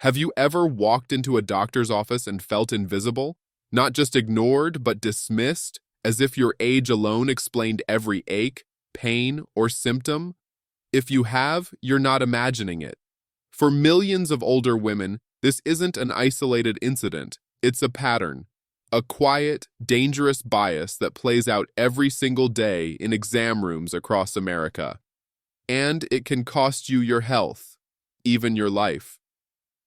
Have you ever walked into a doctor's office and felt invisible? Not just ignored, but dismissed, as if your age alone explained every ache, pain, or symptom? If you have, you're not imagining it. For millions of older women, this isn't an isolated incident, it's a pattern. A quiet, dangerous bias that plays out every single day in exam rooms across America. And it can cost you your health, even your life.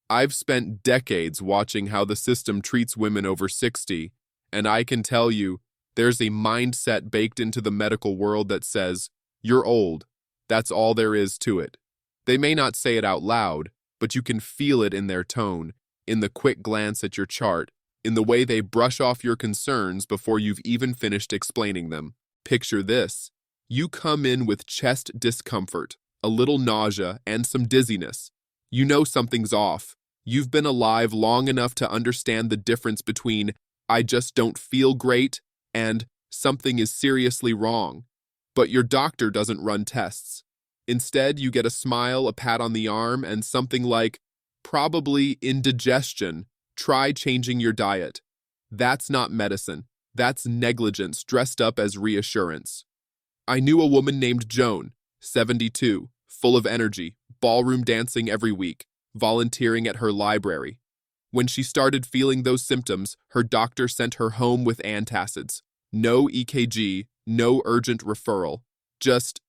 I've spent decades watching how the system treats women over 60, and I can tell you, there's a mindset baked into the medical world that says, "You're old. That's all there is to it." They may not say it out loud, but you can feel it in their tone, in the quick glance at your chart, in the way they brush off your concerns before you've even finished explaining them. Picture this. You come in with chest discomfort, a little nausea, and some dizziness. You know something's off. You've been alive long enough to understand the difference between "I just don't feel great" and "something is seriously wrong." But your doctor doesn't run tests. Instead, you get a smile, a pat on the arm, and something like, "Probably indigestion. Try changing your diet." That's not medicine. That's negligence dressed up as reassurance. I knew a woman named Joan, 72, full of energy, ballroom dancing every week, volunteering at her library. When she started feeling those symptoms, her doctor sent her home with antacids. No EKG, no urgent referral. Just,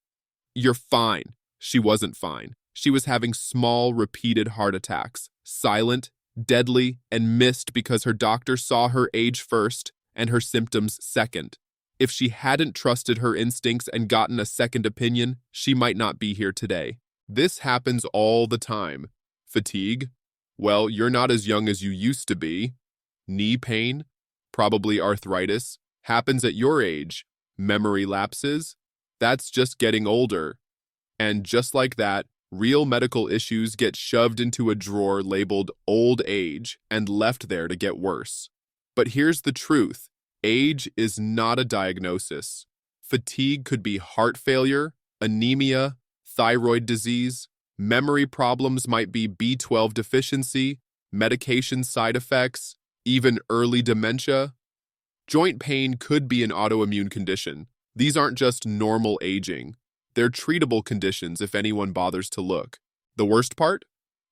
"You're fine." She wasn't fine. She was having small, repeated heart attacks, silent, deadly, and missed because her doctor saw her age first and her symptoms second. If she hadn't trusted her instincts and gotten a second opinion, she might not be here today. This happens all the time. Fatigue? Well, you're not as young as you used to be. Knee pain? Probably arthritis. Happens at your age. Memory lapses? That's just getting older. And just like that, real medical issues get shoved into a drawer labeled old age and left there to get worse. But here's the truth. Age is not a diagnosis. Fatigue could be heart failure, anemia, thyroid disease. Memory problems might be B12 deficiency, medication side effects, even early dementia. Joint pain could be an autoimmune condition. These aren't just normal aging. They're treatable conditions if anyone bothers to look. The worst part?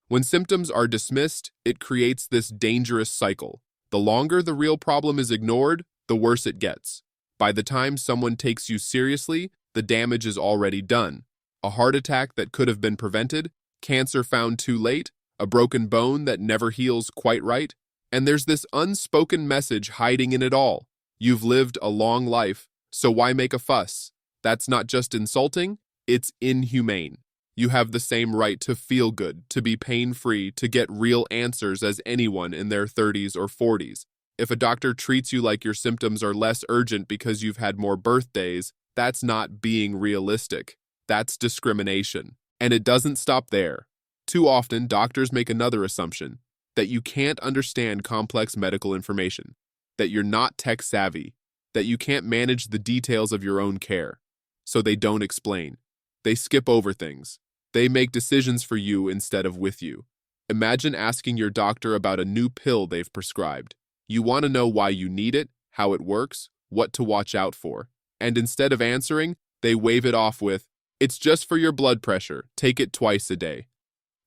When symptoms are dismissed, it creates this dangerous cycle. The longer the real problem is ignored, the worse it gets. By the time someone takes you seriously, the damage is already done. A heart attack that could have been prevented, cancer found too late, a broken bone that never heals quite right, and there's this unspoken message hiding in it all. You've lived a long life, so why make a fuss? That's not just insulting, it's inhumane. You have the same right to feel good, to be pain-free, to get real answers as anyone in their 30s or 40s. If a doctor treats you like your symptoms are less urgent because you've had more birthdays, that's not being realistic. That's discrimination. And it doesn't stop there. Too often, doctors make another assumption, that you can't understand complex medical information, that you're not tech-savvy, that you can't manage the details of your own care. So they don't explain. They skip over things. They make decisions for you instead of with you. Imagine asking your doctor about a new pill they've prescribed. You want to know why you need it, how it works, what to watch out for. And instead of answering, they wave it off with, "It's just for your blood pressure. Take it twice a day."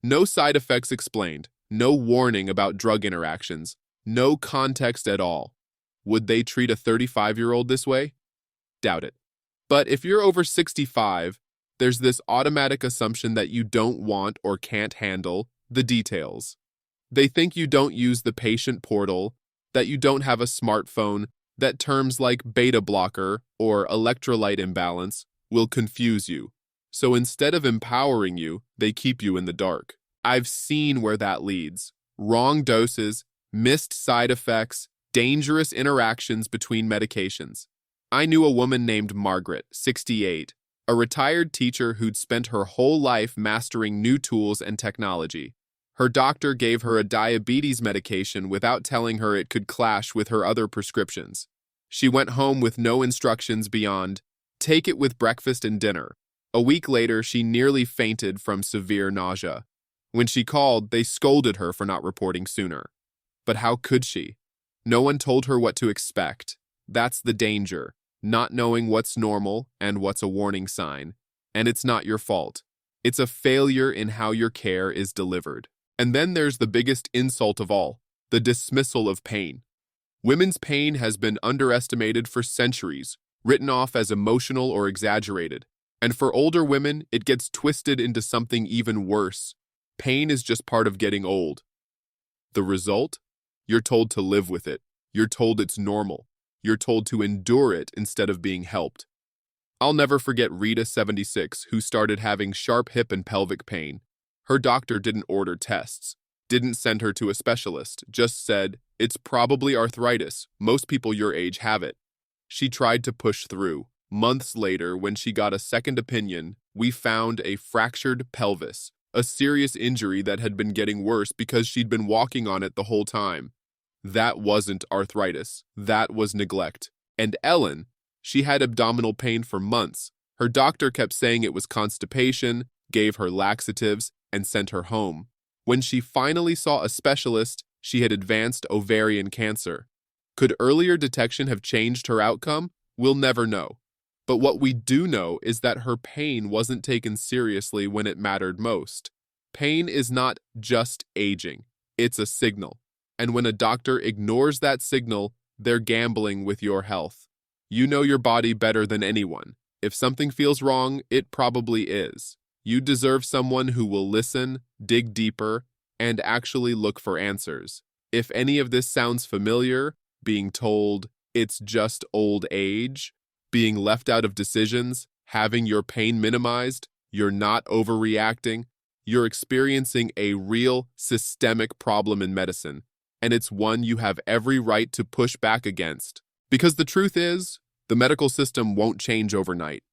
No side effects explained, no warning about drug interactions, no context at all. Would they treat a 35-year-old this way? Doubt it. But if you're over 65, there's this automatic assumption that you don't want or can't handle the details. They think you don't use the patient portal, that you don't have a smartphone, that terms like beta blocker or electrolyte imbalance will confuse you. So instead of empowering you, they keep you in the dark. I've seen where that leads. Wrong doses, missed side effects, dangerous interactions between medications. I knew a woman named Margaret, 68, a retired teacher who'd spent her whole life mastering new tools and technology. Her doctor gave her a diabetes medication without telling her it could clash with her other prescriptions. She went home with no instructions beyond, "Take it with breakfast and dinner." A week later, she nearly fainted from severe nausea. When she called, they scolded her for not reporting sooner. But how could she? No one told her what to expect. That's the danger, not knowing what's normal and what's a warning sign. And it's not your fault. It's a failure in how your care is delivered. And then there's the biggest insult of all, the dismissal of pain. Women's pain has been underestimated for centuries, written off as emotional or exaggerated. And for older women, it gets twisted into something even worse. Pain is just part of getting old. The result? You're told to live with it. You're told it's normal. You're told to endure it instead of being helped. I'll never forget Rita, 76, who started having sharp hip and pelvic pain. Her doctor didn't order tests, didn't send her to a specialist, just said, "It's probably arthritis. Most people your age have it." She tried to push through. Months later, when she got a second opinion, we found a fractured pelvis, a serious injury that had been getting worse because she'd been walking on it the whole time. That wasn't arthritis. That was neglect. And Ellen, she had abdominal pain for months. Her doctor kept saying it was constipation, gave her laxatives, and sent her home. When she finally saw a specialist, she had advanced ovarian cancer. Could earlier detection have changed her outcome? We'll never know. But what we do know is that her pain wasn't taken seriously when it mattered most. Pain is not just aging. It's a signal. And when a doctor ignores that signal, they're gambling with your health. You know your body better than anyone. If something feels wrong, it probably is. You deserve someone who will listen, dig deeper, and actually look for answers. If any of this sounds familiar, being told it's just old age, being left out of decisions, having your pain minimized, you're not overreacting, you're experiencing a real systemic problem in medicine, and it's one you have every right to push back against. Because the truth is, the medical system won't change overnight,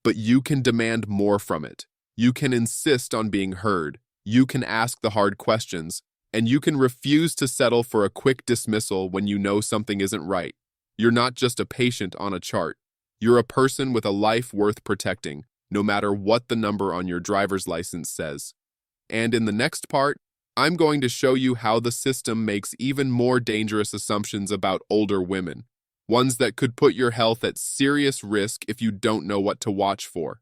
but you can demand more from it. You can insist on being heard, you can ask the hard questions, and you can refuse to settle for a quick dismissal when you know something isn't right. You're not just a patient on a chart. You're a person with a life worth protecting, no matter what the number on your driver's license says. And in the next part, I'm going to show you how the system makes even more dangerous assumptions about older women, ones that could put your health at serious risk if you don't know what to watch for.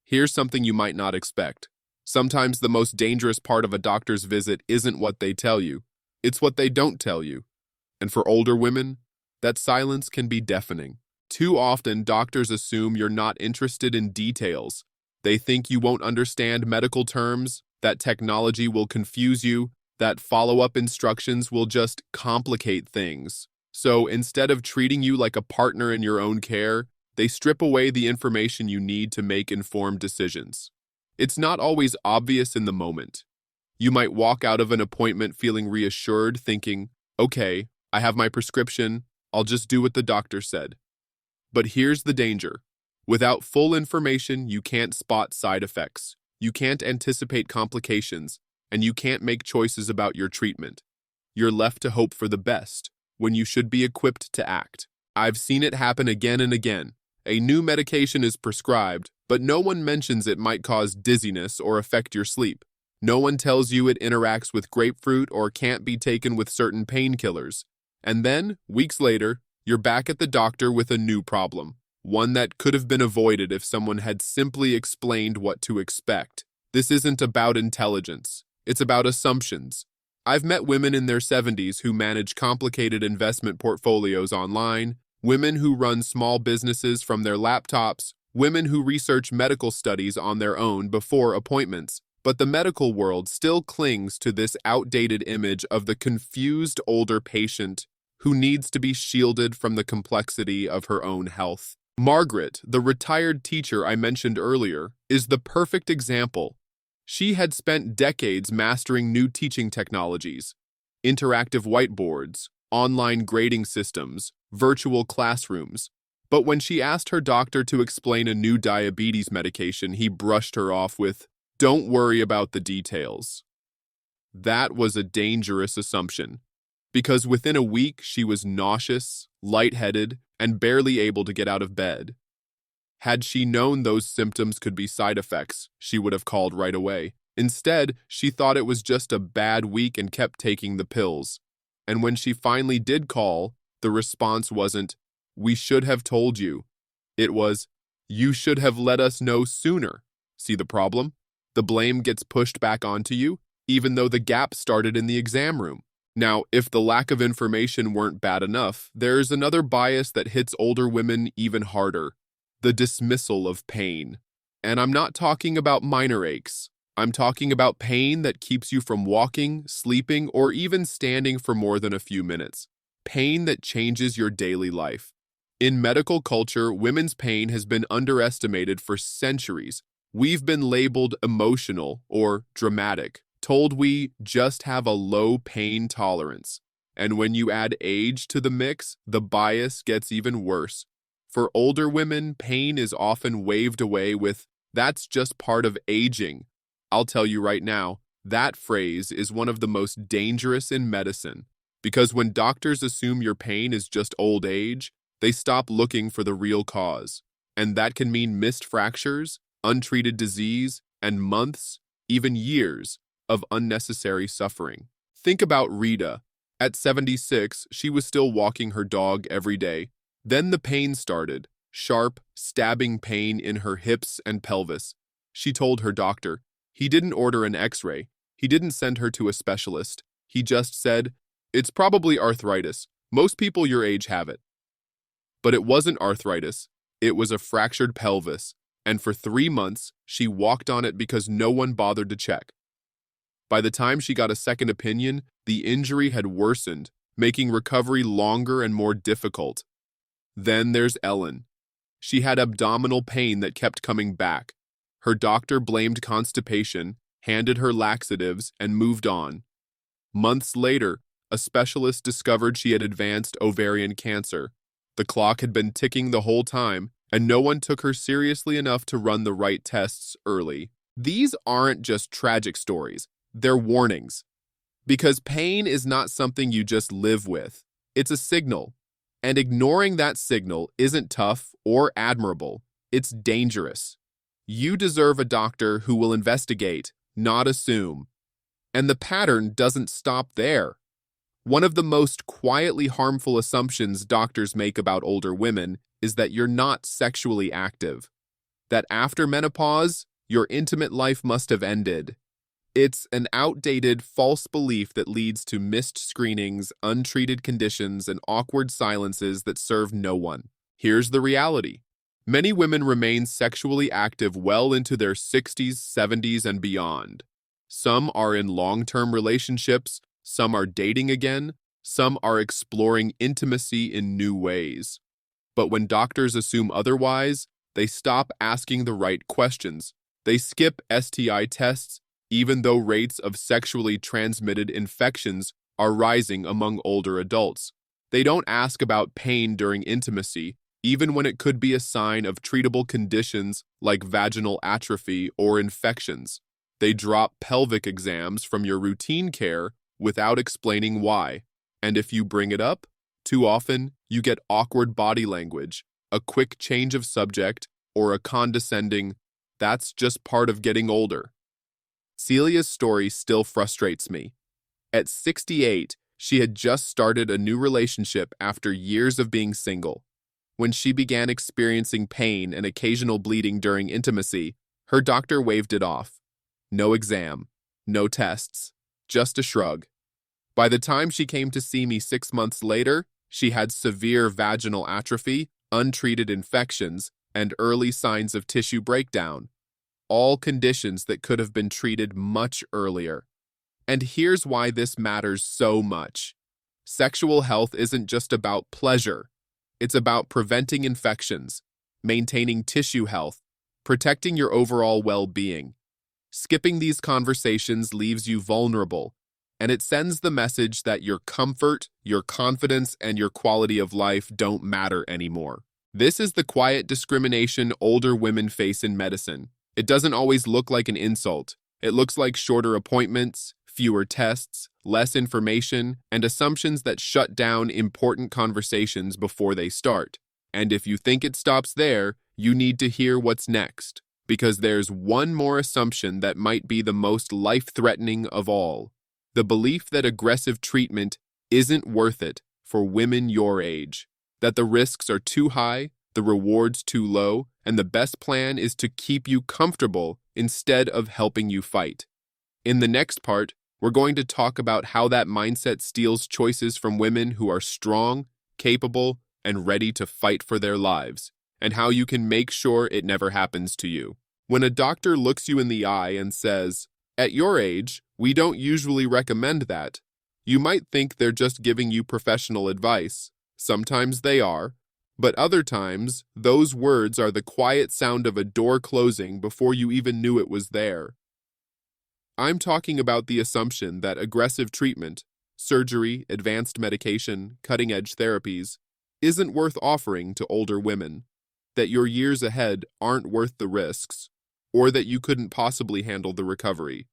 Here's something you might not expect. Sometimes the most dangerous part of a doctor's visit isn't what they tell you, it's what they don't tell you. And for older women, that silence can be deafening. Too often, doctors assume you're not interested in details. They think you won't understand medical terms, that technology will confuse you, that follow-up instructions will just complicate things. So instead of treating you like a partner in your own care, they strip away the information you need to make informed decisions. It's not always obvious in the moment. You might walk out of an appointment feeling reassured, thinking, "Okay, I have my prescription, I'll just do what the doctor said." But here's the danger. Without full information, you can't spot side effects, you can't anticipate complications, and you can't make choices about your treatment. You're left to hope for the best, when you should be equipped to act. I've seen it happen again and again. A new medication is prescribed, but no one mentions it might cause dizziness or affect your sleep. No one tells you it interacts with grapefruit or can't be taken with certain painkillers. And then, weeks later, you're back at the doctor with a new problem, one that could have been avoided if someone had simply explained what to expect. This isn't about intelligence, it's about assumptions. I've met women in their 70s who manage complicated investment portfolios online, women who run small businesses from their laptops, women who research medical studies on their own before appointments. But the medical world still clings to this outdated image of the confused older patient who needs to be shielded from the complexity of her own health. Margaret, the retired teacher I mentioned earlier, is the perfect example. She had spent decades mastering new teaching technologies, interactive whiteboards, online grading systems, virtual classrooms. But when she asked her doctor to explain a new diabetes medication, he brushed her off with, "Don't worry about the details." That was a dangerous assumption, because within a week she was nauseous, lightheaded, and barely able to get out of bed. Had she known those symptoms could be side effects, she would have called right away. Instead, she thought it was just a bad week and kept taking the pills. And when she finally did call, the response wasn't, "We should have told you." It was, "You should have let us know sooner." See the problem? The blame gets pushed back onto you, even though the gap started in the exam room. Now, if the lack of information weren't bad enough, there's another bias that hits older women even harder: the dismissal of pain. And I'm not talking about minor aches. I'm talking about pain that keeps you from walking, sleeping, or even standing for more than a few minutes. Pain that changes your daily life. In medical culture, women's pain has been underestimated for centuries. We've been labeled emotional or dramatic, told we just have a low pain tolerance. And when you add age to the mix, the bias gets even worse. For older women, pain is often waved away with, "That's just part of aging." I'll tell you right now, that phrase is one of the most dangerous in medicine, because when doctors assume your pain is just old age, they stop looking for the real cause. And that can mean missed fractures, untreated disease, and months, even years, of unnecessary suffering. Think about Rita. At 76, she was still walking her dog every day. Then the pain started, sharp, stabbing pain in her hips and pelvis. She told her doctor. He didn't order an x-ray. He didn't send her to a specialist. He just said, "It's probably arthritis. Most people your age have it." But it wasn't arthritis. It was a fractured pelvis. And for 3 months, she walked on it because no one bothered to check. By the time she got a second opinion, the injury had worsened, making recovery longer and more difficult. Then there's Ellen. She had abdominal pain that kept coming back. Her doctor blamed constipation, handed her laxatives, and moved on. Months later, a specialist discovered she had advanced ovarian cancer. The clock had been ticking the whole time, and no one took her seriously enough to run the right tests early. These aren't just tragic stories, they're warnings. Because pain is not something you just live with. It's a signal. And ignoring that signal isn't tough or admirable. It's dangerous. You deserve a doctor who will investigate, not assume. And the pattern doesn't stop there. One of the most quietly harmful assumptions doctors make about older women is that you're not sexually active. That after menopause, your intimate life must have ended. It's an outdated, false belief that leads to missed screenings, untreated conditions, and awkward silences that serve no one. Here's the reality. Many women remain sexually active well into their 60s, 70s, and beyond. Some are in long-term relationships, some are dating again, some are exploring intimacy in new ways. But when doctors assume otherwise, they stop asking the right questions. They skip STI tests, even though rates of sexually transmitted infections are rising among older adults. They don't ask about pain during intimacy, even when it could be a sign of treatable conditions like vaginal atrophy or infections. They drop pelvic exams from your routine care without explaining why. And if you bring it up, too often you get awkward body language, a quick change of subject, or a condescending, "That's just part of getting older." Celia's story still frustrates me. At 68, she had just started a new relationship after years of being single. When she began experiencing pain and occasional bleeding during intimacy, her doctor waved it off. No exam, no tests, just a shrug. By the time she came to see me 6 months later, she had severe vaginal atrophy, untreated infections, and early signs of tissue breakdown. All conditions that could have been treated much earlier. And here's why this matters so much. Sexual health isn't just about pleasure. It's about preventing infections, maintaining tissue health, protecting your overall well-being. Skipping these conversations leaves you vulnerable, and it sends the message that your comfort, your confidence, and your quality of life don't matter anymore. This is the quiet discrimination older women face in medicine. It doesn't always look like an insult. It looks like shorter appointments, fewer tests, less information, and assumptions that shut down important conversations before they start. And if you think it stops there, you need to hear what's next. because there's one more assumption that might be the most life-threatening of all: the belief that aggressive treatment isn't worth it for women your age, that the risks are too high, the rewards too low, and the best plan is to keep you comfortable instead of helping you fight. In the next part, we're going to talk about how that mindset steals choices from women who are strong, capable, and ready to fight for their lives, and how you can make sure it never happens to you. When a doctor looks you in the eye and says, "At your age, we don't usually recommend that," you might think they're just giving you professional advice. Sometimes they are, but other times, those words are the quiet sound of a door closing before you even knew it was there. I'm talking about the assumption that aggressive treatment, surgery, advanced medication, cutting-edge therapies, isn't worth offering to older women, that your years ahead aren't worth the risks, or that you couldn't possibly handle the recovery.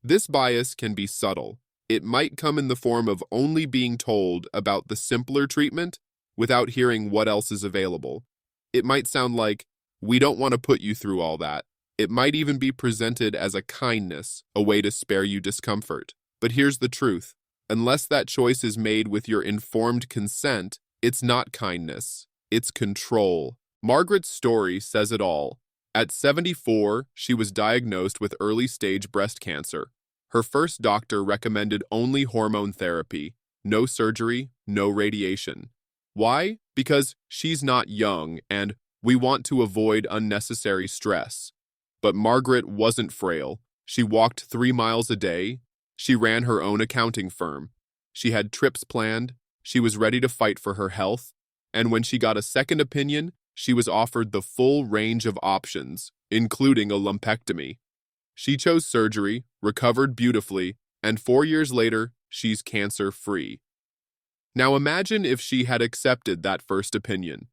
This bias can be subtle. It might come in the form of only being told about the simpler treatment without hearing what else is available. It might sound like, "We don't want to put you through all that." It might even be presented as a kindness, a way to spare you discomfort. But here's the truth: unless that choice is made with your informed consent, it's not kindness, it's control. Margaret's story says it all. At 74, she was diagnosed with early-stage breast cancer. Her first doctor recommended only hormone therapy, no surgery, no radiation. Why? Because she's not young and we want to avoid unnecessary stress. But Margaret wasn't frail. She walked 3 miles a day. She ran her own accounting firm. She had trips planned. She was ready to fight for her health. And when she got a second opinion, she was offered the full range of options, including a lumpectomy. She chose surgery, recovered beautifully, and 4 years later, she's cancer-free. Now imagine if she had accepted that first opinion.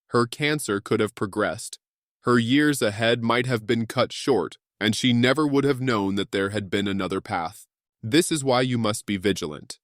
Her cancer could have progressed. Her years ahead might have been cut short, and she never would have known that there had been another path. This is why you must be vigilant.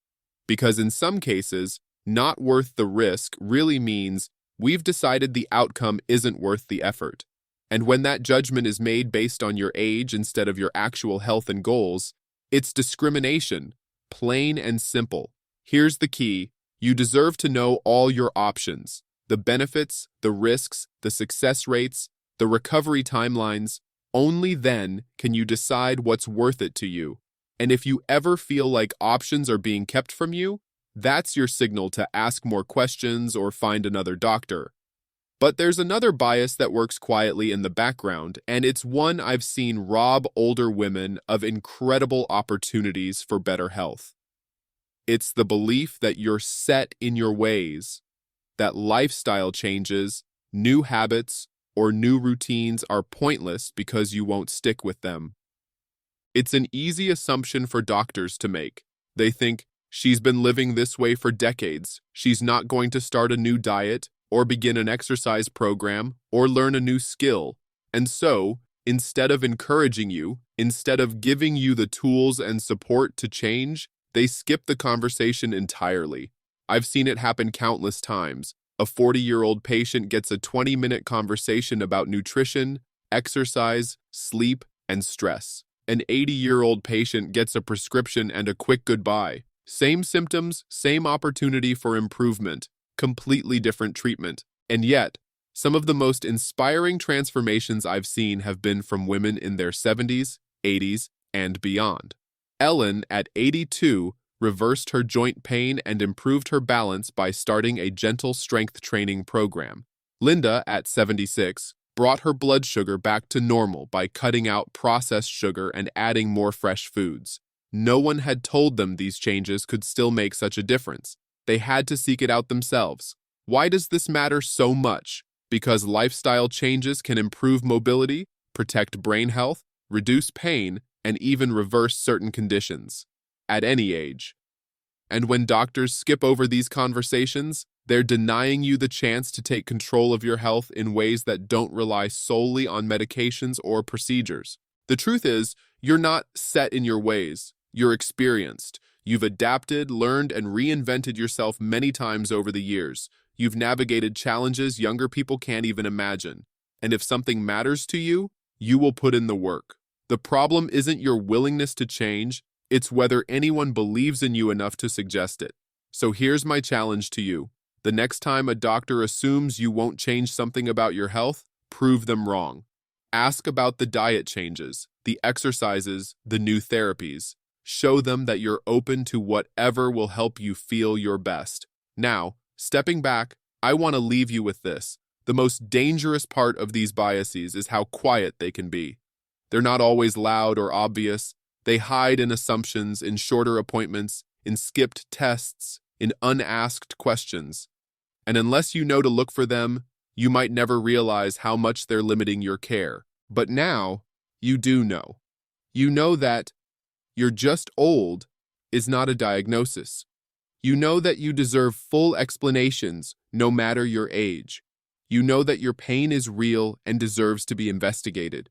Because in some cases, not worth the risk really means we've decided the outcome isn't worth the effort. And when that judgment is made based on your age instead of your actual health and goals, it's discrimination, plain and simple. Here's the key: you deserve to know all your options, the benefits, the risks, the success rates, the recovery timelines. Only then can you decide what's worth it to you. And if you ever feel like options are being kept from you, that's your signal to ask more questions or find another doctor. But there's another bias that works quietly in the background, and it's one I've seen rob older women of incredible opportunities for better health. It's the belief that you're set in your ways, that lifestyle changes, new habits, or new routines are pointless because you won't stick with them. It's an easy assumption for doctors to make. They think, she's been living this way for decades. She's not going to start a new diet, or begin an exercise program, or learn a new skill. And so, instead of encouraging you, instead of giving you the tools and support to change, they skip the conversation entirely. I've seen it happen countless times. A 40-year-old patient gets a 20-minute conversation about nutrition, exercise, sleep, and stress. An 80-year-old patient gets a prescription and a quick goodbye. Same symptoms, same opportunity for improvement, completely different treatment. And yet, some of the most inspiring transformations I've seen have been from women in their 70s, 80s, and beyond. Ellen, at 82, reversed her joint pain and improved her balance by starting a gentle strength training program. Linda, at 76, brought her blood sugar back to normal by cutting out processed sugar and adding more fresh foods. No one had told them these changes could still make such a difference. They had to seek it out themselves. Why does this matter so much? Because lifestyle changes can improve mobility, protect brain health, reduce pain, and even reverse certain conditions at any age. And when doctors skip over these conversations, they're denying you the chance to take control of your health in ways that don't rely solely on medications or procedures. The truth is, you're not set in your ways. You're experienced. You've adapted, learned, and reinvented yourself many times over the years. You've navigated challenges younger people can't even imagine. And if something matters to you, you will put in the work. The problem isn't your willingness to change, it's whether anyone believes in you enough to suggest it. So here's my challenge to you. The next time a doctor assumes you won't change something about your health, prove them wrong. Ask about the diet changes, the exercises, the new therapies. Show them that you're open to whatever will help you feel your best. Now, stepping back, I want to leave you with this. The most dangerous part of these biases is how quiet they can be. They're not always loud or obvious. They hide in assumptions, in shorter appointments, in skipped tests, in unasked questions. And unless you know to look for them, you might never realize how much they're limiting your care. But now, you do know. You know that "you're just old" is not a diagnosis. You know that you deserve full explanations, no matter your age. You know that your pain is real and deserves to be investigated.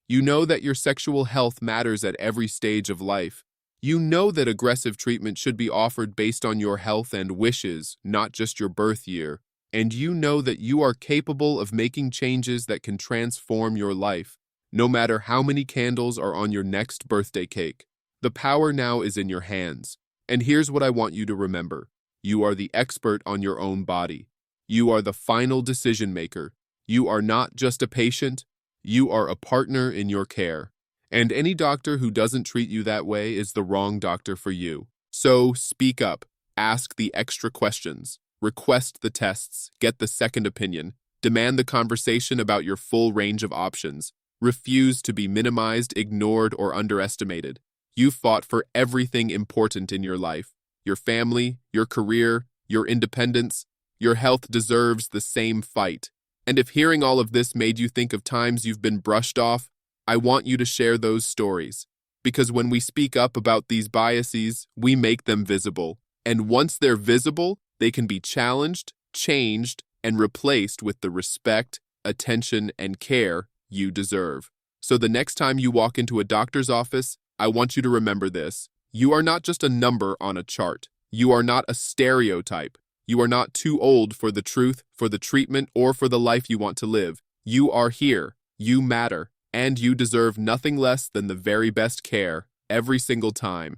You know that your sexual health matters at every stage of life. You know that aggressive treatment should be offered based on your health and wishes, not just your birth year. And you know that you are capable of making changes that can transform your life, no matter how many candles are on your next birthday cake. The power now is in your hands. And here's what I want you to remember. You are the expert on your own body. You are the final decision maker. You are not just a patient. You are a partner in your care. And any doctor who doesn't treat you that way is the wrong doctor for you. So speak up. Ask the extra questions. Request the tests. Get the second opinion. Demand the conversation about your full range of options. Refuse to be minimized, ignored, or underestimated. You fought for everything important in your life. Your family, your career, your independence. Your health deserves the same fight. And if hearing all of this made you think of times you've been brushed off, I want you to share those stories. Because when we speak up about these biases, we make them visible. And once they're visible, they can be challenged, changed, and replaced with the respect, attention, and care you deserve. So the next time you walk into a doctor's office, I want you to remember this. You are not just a number on a chart. You are not a stereotype. You are not too old for the truth, for the treatment, or for the life you want to live. You are here. You matter. And you deserve nothing less than the very best care every single time.